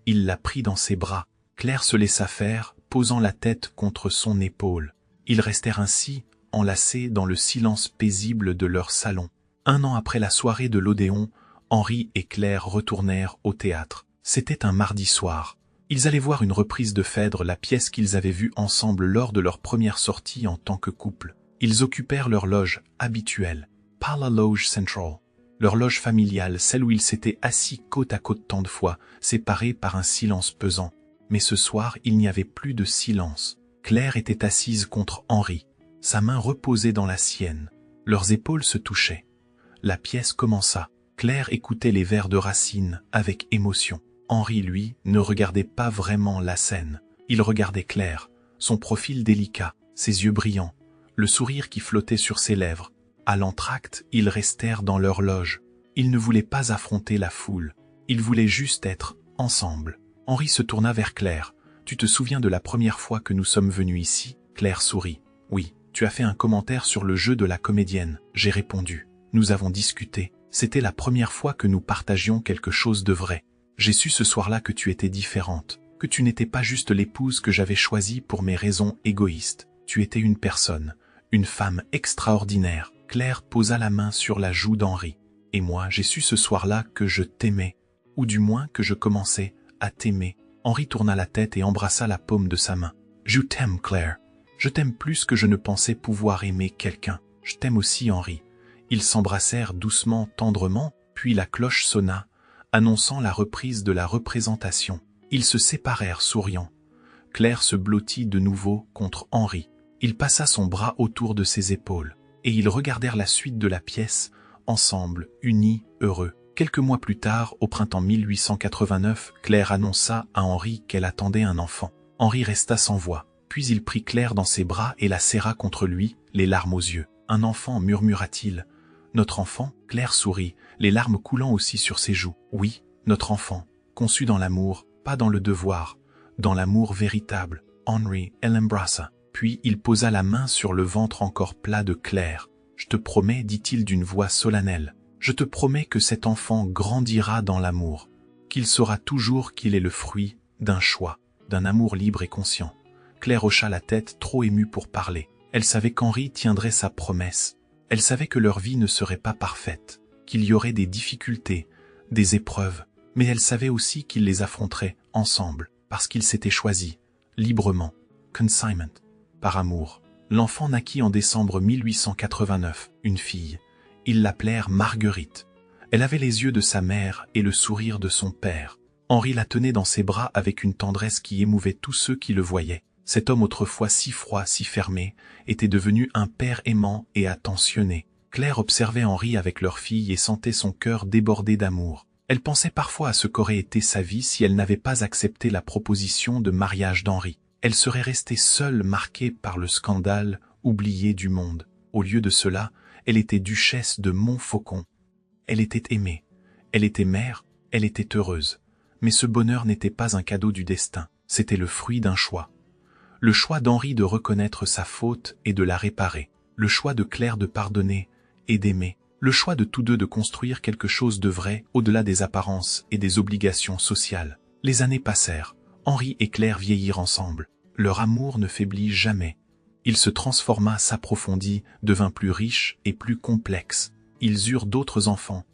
Il la prit dans ses bras. Claire se laissa faire, posant la tête contre son épaule. Ils restèrent ainsi, enlacés dans le silence paisible de leur salon. 1 an après la soirée de l'Odéon, Henri et Claire retournèrent au théâtre. C'était un mardi soir. Ils allaient voir une reprise de Phèdre, la pièce qu'ils avaient vue ensemble lors de leur première sortie en tant que couple. Ils occupèrent leur loge habituelle, pas la loge centrale. Leur loge familiale, celle où ils s'étaient assis côte à côte tant de fois, séparés par un silence pesant. Mais ce soir, il n'y avait plus de silence. Claire était assise contre Henri, sa main reposée dans la sienne. Leurs épaules se touchaient. La pièce commença. Claire écoutait les vers de Racine avec émotion. Henri, lui, ne regardait pas vraiment la scène. Il regardait Claire, son profil délicat, ses yeux brillants, le sourire qui flottait sur ses lèvres. À l'entracte, ils restèrent dans leur loge. Ils ne voulaient pas affronter la foule. Ils voulaient juste être ensemble. Henri se tourna vers Claire. « Tu te souviens de la première fois que nous sommes venus ici ?» Claire sourit. « Oui, tu as fait un commentaire sur le jeu de la comédienne. » J'ai répondu. « Nous avons discuté. C'était la première fois que nous partagions quelque chose de vrai. J'ai su ce soir-là que tu étais différente, que tu n'étais pas juste l'épouse que j'avais choisie pour mes raisons égoïstes. Tu étais une personne, une femme extraordinaire. » Claire posa la main sur la joue d'Henri. « Et moi, j'ai su ce soir-là que je t'aimais, ou du moins que je commençais à t'aimer. » Henri tourna la tête et embrassa la paume de sa main. « Je t'aime, Claire. Je t'aime plus que je ne pensais pouvoir aimer quelqu'un. Je t'aime aussi, Henri. » Ils s'embrassèrent doucement, tendrement, puis la cloche sonna, annonçant la reprise de la représentation. Ils se séparèrent souriant. Claire se blottit de nouveau contre Henri. Il passa son bras autour de ses épaules, et ils regardèrent la suite de la pièce, ensemble, unis, heureux. Quelques mois plus tard, au printemps 1889, Claire annonça à Henri qu'elle attendait un enfant. Henri resta sans voix, puis il prit Claire dans ses bras et la serra contre lui, les larmes aux yeux. « Un enfant, murmura-t-il. « Notre enfant ?» Claire sourit, les larmes coulant aussi sur ses joues. « Oui, notre enfant, conçu dans l'amour, pas dans le devoir, dans l'amour véritable. » Henri, elle l'embrassa. Puis il posa la main sur le ventre encore plat de Claire. « Je te promets, dit-il d'une voix solennelle, je te promets que cet enfant grandira dans l'amour, qu'il saura toujours qu'il est le fruit d'un choix, d'un amour libre et conscient. » Claire hocha la tête, trop émue pour parler. Elle savait qu'Henri tiendrait sa promesse. Elle savait que leur vie ne serait pas parfaite, qu'il y aurait des difficultés, des épreuves, mais elle savait aussi qu'ils les affronteraient ensemble, parce qu'ils s'étaient choisis, librement, consignment, par amour. L'enfant naquit en décembre 1889, une fille. Ils l'appelèrent Marguerite. Elle avait les yeux de sa mère et le sourire de son père. Henri la tenait dans ses bras avec une tendresse qui émouvait tous ceux qui le voyaient. Cet homme autrefois si froid, si fermé, était devenu un père aimant et attentionné. Claire observait Henri avec leur fille et sentait son cœur déborder d'amour. Elle pensait parfois à ce qu'aurait été sa vie si elle n'avait pas accepté la proposition de mariage d'Henri. Elle serait restée seule, marquée par le scandale, oubliée du monde. Au lieu de cela, elle était duchesse de Montfaucon. Elle était aimée, elle était mère, elle était heureuse. Mais ce bonheur n'était pas un cadeau du destin, c'était le fruit d'un choix. Le choix d'Henri de reconnaître sa faute et de la réparer. Le choix de Claire de pardonner et d'aimer. Le choix de tous deux de construire quelque chose de vrai au-delà des apparences et des obligations sociales. Les années passèrent. Henri et Claire vieillirent ensemble. Leur amour ne faiblit jamais. Il se transforma, s'approfondit, devint plus riche et plus complexe. Ils eurent d'autres enfants,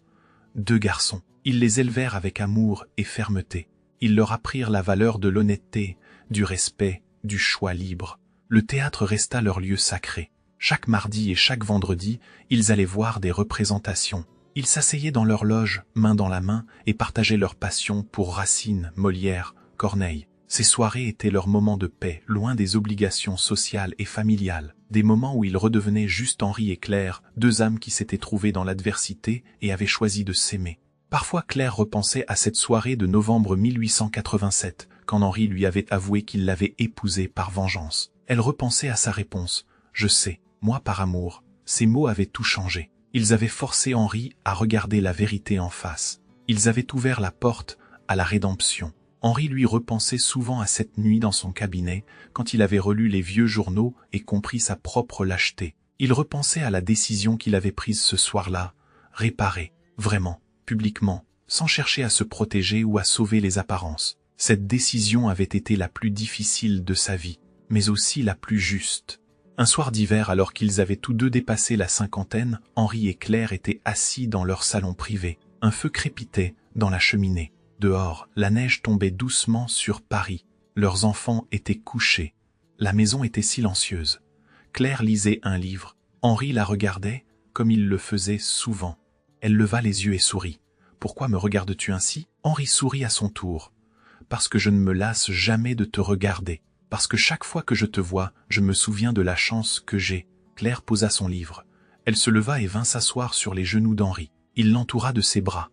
2 garçons. Ils les élevèrent avec amour et fermeté. Ils leur apprirent la valeur de l'honnêteté, du respect, du choix libre. Le théâtre resta leur lieu sacré. Chaque mardi et chaque vendredi, ils allaient voir des représentations. Ils s'asseyaient dans leur loge, main dans la main, et partageaient leur passion pour Racine, Molière, Corneille. Ces soirées étaient leurs moments de paix, loin des obligations sociales et familiales. Des moments où ils redevenaient juste Henri et Claire, 2 âmes qui s'étaient trouvées dans l'adversité et avaient choisi de s'aimer. Parfois Claire repensait à cette soirée de novembre 1887, quand Henri lui avait avoué qu'il l'avait épousée par vengeance. Elle repensait à sa réponse. « Je sais, moi par amour ». Ces mots avaient tout changé. Ils avaient forcé Henri à regarder la vérité en face. Ils avaient ouvert la porte à la rédemption. Henri lui repensait souvent à cette nuit dans son cabinet, quand il avait relu les vieux journaux et compris sa propre lâcheté. Il repensait à la décision qu'il avait prise ce soir-là, réparer, vraiment, publiquement, sans chercher à se protéger ou à sauver les apparences. Cette décision avait été la plus difficile de sa vie, mais aussi la plus juste. Un soir d'hiver, alors qu'ils avaient tous deux dépassé la 50aine, Henri et Claire étaient assis dans leur salon privé. Un feu crépitait dans la cheminée. Dehors, la neige tombait doucement sur Paris. Leurs enfants étaient couchés. La maison était silencieuse. Claire lisait un livre. Henri la regardait, comme il le faisait souvent. Elle leva les yeux et sourit. « Pourquoi me regardes-tu ainsi ?» Henri sourit à son tour. « Parce que je ne me lasse jamais de te regarder. Parce que chaque fois que je te vois, je me souviens de la chance que j'ai. » Claire posa son livre. Elle se leva et vint s'asseoir sur les genoux d'Henri. Il l'entoura de ses bras.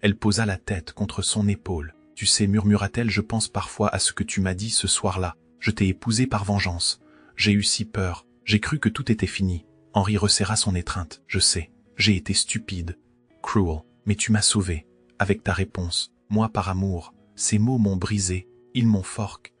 Elle posa la tête contre son épaule. « Tu sais, murmura-t-elle, je pense parfois à ce que tu m'as dit ce soir-là. Je t'ai épousé par vengeance. J'ai eu si peur. J'ai cru que tout était fini. » Henri resserra son étreinte. « Je sais, j'ai été stupide. Cruel. Mais tu m'as sauvé. Avec ta réponse. Moi par amour. » Ces mots m'ont brisé. Ils m'ont forqué.